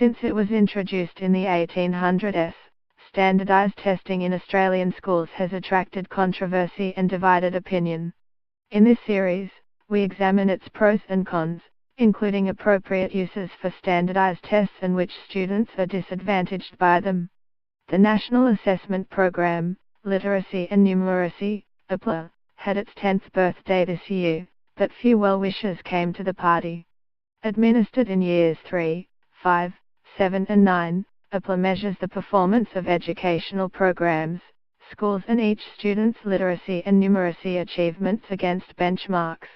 Since it was introduced in the 1800s, standardized testing in Australian schools has attracted controversy and divided opinion. In this series, we examine its pros and cons, including appropriate uses for standardized tests and which students are disadvantaged by them. The National Assessment Program, Literacy and Numeracy, NAPLAN, had its 10th birthday this year, but few well-wishers came to the party. Administered in years 3, 5, 7 and 9, NAPLAN measures the performance of educational programs, schools and each student's literacy and numeracy achievements against benchmarks.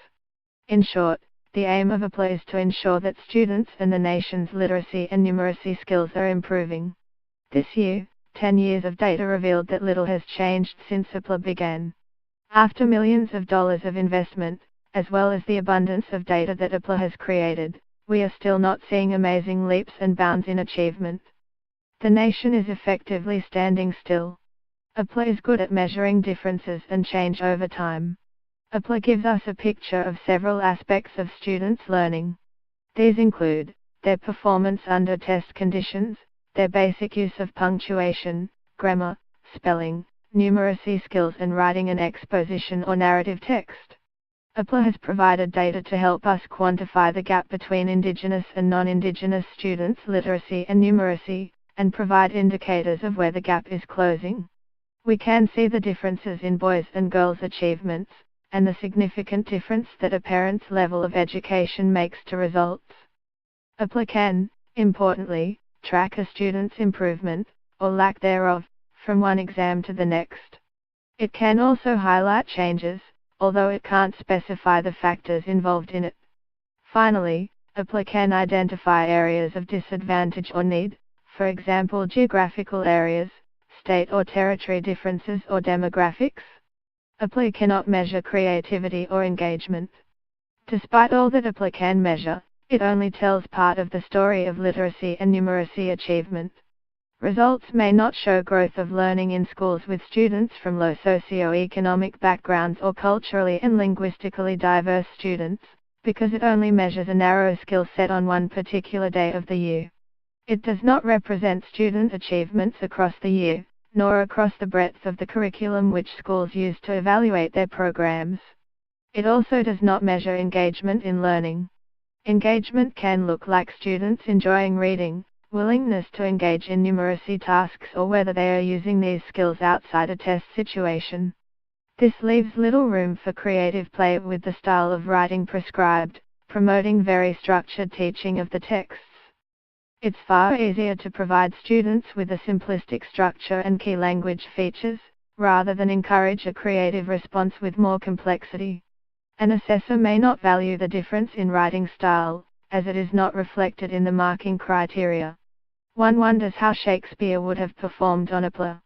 In short, the aim of NAPLAN is to ensure that students and the nation's literacy and numeracy skills are improving. This year, 10 years of data revealed that little has changed since NAPLAN began. After millions of dollars of investment, as well as the abundance of data that NAPLAN has created, we are still not seeing amazing leaps and bounds in achievement. The nation is effectively standing still. NAPLAN is good at measuring differences and change over time. NAPLAN gives us a picture of several aspects of students' learning. These include their performance under test conditions, their basic use of punctuation, grammar, spelling, numeracy skills and writing an exposition or narrative text. NAPLAN has provided data to help us quantify the gap between Indigenous and non-Indigenous students' literacy and numeracy, and provide indicators of where the gap is closing. We can see the differences in boys' and girls' achievements, and the significant difference that a parent's level of education makes to results. NAPLAN can, importantly, track a student's improvement, or lack thereof, from one exam to the next. It can also highlight changes, although it can't specify the factors involved in it. Finally, NAPLAN can identify areas of disadvantage or need, for example geographical areas, state or territory differences or demographics. NAPLAN cannot measure creativity or engagement. Despite all that NAPLAN can measure, it only tells part of the story of literacy and numeracy achievement. Results may not show growth of learning in schools with students from low socioeconomic backgrounds or culturally and linguistically diverse students, because it only measures a narrow skill set on one particular day of the year. It does not represent student achievements across the year, nor across the breadth of the curriculum which schools use to evaluate their programs. It also does not measure engagement in learning. Engagement can look like students enjoying reading, willingness to engage in numeracy tasks or whether they are using these skills outside a test situation. This leaves little room for creative play with the style of writing prescribed, promoting very structured teaching of the texts. It's far easier to provide students with a simplistic structure and key language features, rather than encourage a creative response with more complexity. An assessor may not value the difference in writing style, as it is not reflected in the marking criteria. One wonders how Shakespeare would have performed on NAPLAN.